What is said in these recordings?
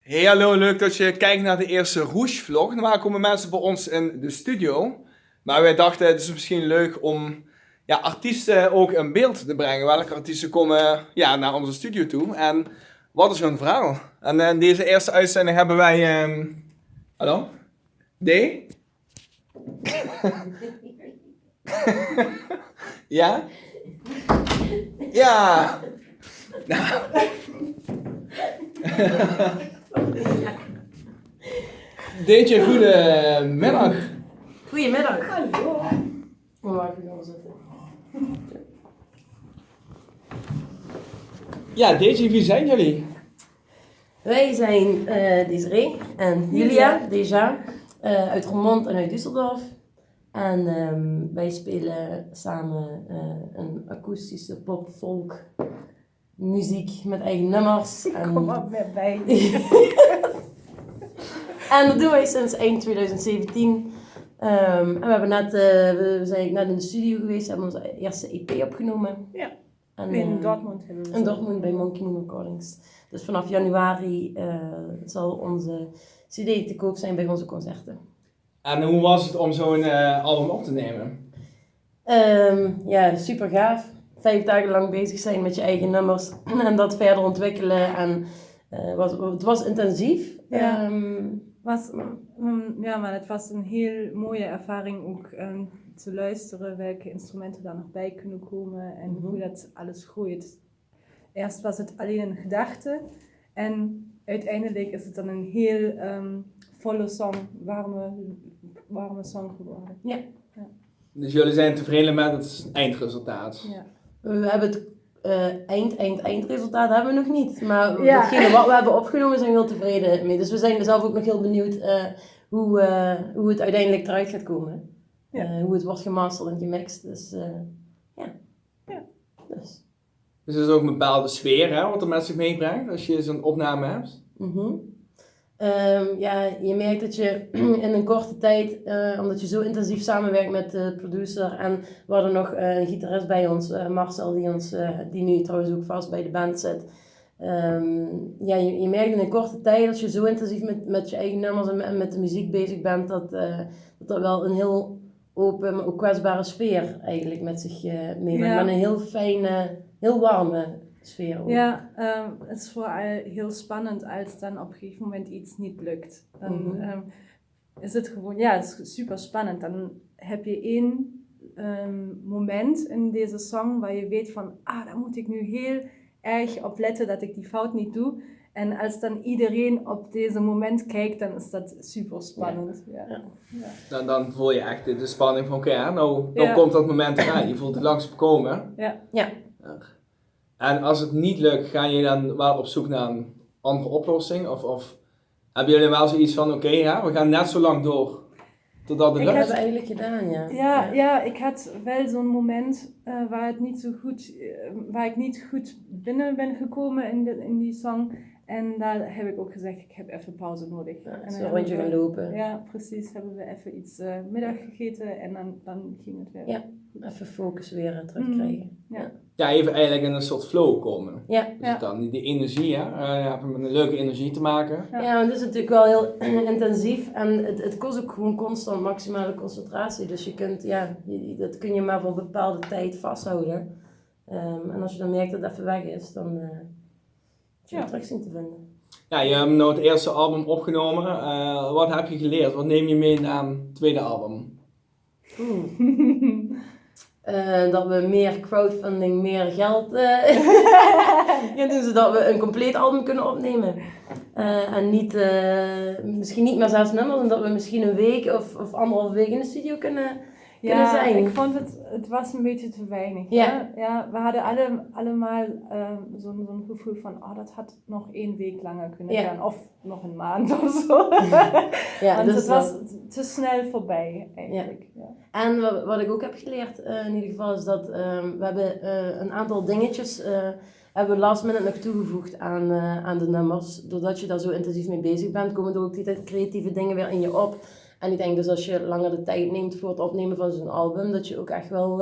Hey, hallo, leuk dat je kijkt naar de eerste Rouge-vlog. Normaal komen mensen bij ons in de studio. Maar wij dachten, het is misschien leuk om artiesten ook in beeld te brengen. Welke artiesten komen naar onze studio toe en wat is hun verhaal? En in deze eerste uitzending hebben wij... hallo? D? Ja? Ja! Nou... DJ, goedemiddag. Goedemiddag. Hallo. Waar even gaan zitten? Ja, DJ, wie zijn jullie? Wij zijn Desiree en Julia, Deja, uit Roermond en uit Düsseldorf. En wij spelen samen een akoestische pop-folk muziek met eigen nummers. Ik kom er weer bij. En dat doen wij sinds eind 2017. En we hebben we zijn net in de studio geweest, hebben onze eerste EP opgenomen. Ja, en, in Dortmund hebben we in Dortmund bij Monkey Moon Recordings. Dus vanaf januari zal onze CD te koop zijn bij onze concerten. En hoe was het om zo'n album op te nemen? Ja, super gaaf. 5 dagen lang bezig zijn met je eigen nummers en dat verder ontwikkelen. En het was intensief. Ja. Maar het was een heel mooie ervaring ook te luisteren welke instrumenten daar nog bij kunnen komen en hoe dat alles groeit. Eerst was het alleen een gedachte en uiteindelijk is het dan een heel volle song, warme song geworden. Ja. Dus jullie zijn tevreden met het eindresultaat? Ja. We hebben het eindresultaat hebben we nog niet. Maar datgene wat we hebben opgenomen zijn we heel tevreden mee. Dus we zijn zelf ook nog heel benieuwd hoe het uiteindelijk eruit gaat komen. Ja. Hoe het wordt gemasterd en gemixt. Dus Dus er is ook een bepaalde sfeer, hè, wat er met zich meebrengt als je zo'n opname hebt? Je merkt dat je in een korte tijd, omdat je zo intensief samenwerkt met de producer en we hadden nog een gitarist bij ons, Marcel, die nu trouwens ook vast bij de band zit. Je merkt in een korte tijd, als je zo intensief met je eigen nummers en met de muziek bezig bent, dat er wel een heel open, maar ook kwetsbare sfeer eigenlijk met zich meebrengt. Ja. Maar een heel fijne, heel warme sfeer ook. Ja, het is vooral heel spannend als dan op een gegeven moment iets niet lukt. Dan is het gewoon, het is super spannend. Dan heb je één moment in deze song waar je weet van, daar moet ik nu heel erg op letten dat ik die fout niet doe. En als dan iedereen op deze moment kijkt, dan is dat super spannend. Ja. Dan voel je echt de spanning van oké, nou komt dat moment eraan. Je voelt het langzaam komen. Ja. En als het niet lukt, ga je dan wel op zoek naar een andere oplossing? Of hebben jullie wel zoiets van oké, we gaan net zo lang door totdat het lukt? Dat hebben we eigenlijk gedaan, Ja, ik had wel zo'n moment waar ik niet goed binnen ben gekomen in die song. En daar heb ik ook gezegd, ik heb even pauze nodig. Ja, en zo een rondje gaan lopen. Ja, precies. Hebben we even iets middag gegeten en dan ging het weer. Ja, even focus weer terugkrijgen. Ja. Even eigenlijk in een soort flow komen. Ja. Dus dan die energie, je hebt met een leuke energie te maken. Ja, want het is natuurlijk wel heel intensief en het kost ook gewoon constant maximale concentratie. Dus je kunt, dat kun je maar voor een bepaalde tijd vasthouden. En als je dan merkt dat het even weg is, dan moet je weer terug zien te vinden. Ja, je hebt nou het eerste album opgenomen. Wat heb je geleerd? Wat neem je mee naar het tweede album? Dat we meer crowdfunding, meer geld gaan doen, zodat we een compleet album kunnen opnemen. En misschien niet maar 6 nummers, omdat we misschien een week of 1,5 week in de studio kunnen zijn. Ik vond het was een beetje te weinig. Ja. Ja, we hadden allemaal zo'n gevoel van, dat had nog 1 week langer kunnen gaan. Of nog een maand of zo. Want dus het was te snel voorbij eigenlijk. Ja. En wat ik ook heb geleerd in ieder geval is dat we hebben een aantal dingetjes hebben we last minute nog toegevoegd aan de nummers. Doordat je daar zo intensief mee bezig bent, komen er ook die creatieve dingen weer in je op. En ik denk dus als je langer de tijd neemt voor het opnemen van zo'n album, dat je ook echt wel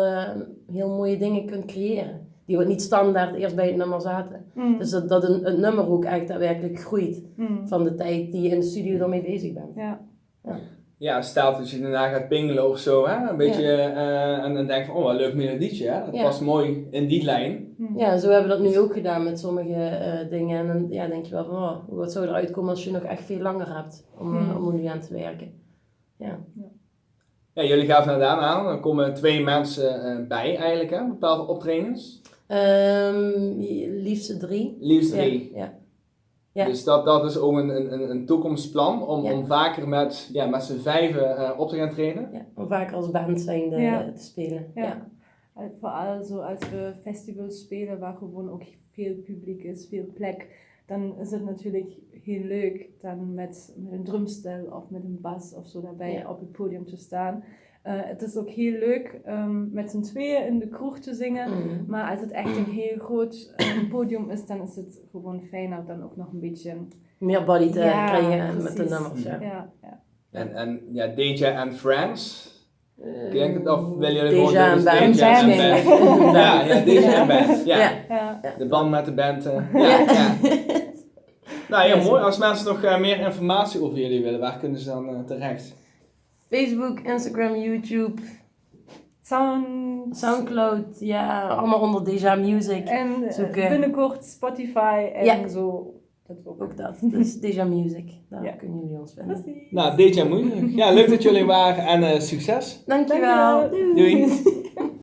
heel mooie dingen kunt creëren. die niet standaard eerst bij het nummer zaten. Dus dat een nummer ook echt daadwerkelijk groeit van de tijd die je in de studio ermee bezig bent. Ja. Ja, stel dat je daarna gaat pingelen of zo, hè? Een beetje, en dan denk je van, oh, wat een leuk melodietje, hè? Dat past mooi in die lijn. Ja, en zo hebben we dat nu ook gedaan met sommige dingen. En dan denk je wel van, wat zou eruit komen als je nog echt veel langer hebt om er nu aan te werken. Ja. Ja, jullie gaven het aan, er komen 2 mensen bij eigenlijk, hè? Bepaalde optredens. Liefst 3. Liefst 3. Ja. Dus dat is ook een toekomstplan om vaker met z'n 5 op te gaan treden. Ja, om vaker als band zijnde te spelen. Ja. Vooral zo als we festivals spelen waar gewoon ook veel publiek is, veel plek, dan is het natuurlijk heel leuk dan met een drumstel of met een bas of zo daarbij op het podium te staan. Het is ook heel leuk met z'n tweeën in de kroeg te zingen, maar als het echt een heel groot podium is, dan is het gewoon fijner dan ook nog een beetje meer body te krijgen precies. met de nummers. Ja. En Deja and Friends. Denk het, of willen jullie Deja gewoon en Band. Deja en Band. Ja, Deja en Band. Ja. Ja. De band met de band. Ja. Nou ja, mooi. Als mensen nog meer informatie over jullie willen, waar kunnen ze dan terecht? Facebook, Instagram, YouTube, Sound. Soundcloud, ja, allemaal onder Deja Music. En zoeken. Binnenkort Spotify en zo. Dat ook. Dat. Dus Deja Music, daar kunnen jullie ons vinden. Precies. Nou, Deja Music. Ja, leuk dat jullie waren en succes. Dankjewel. Dankjewel. Doei.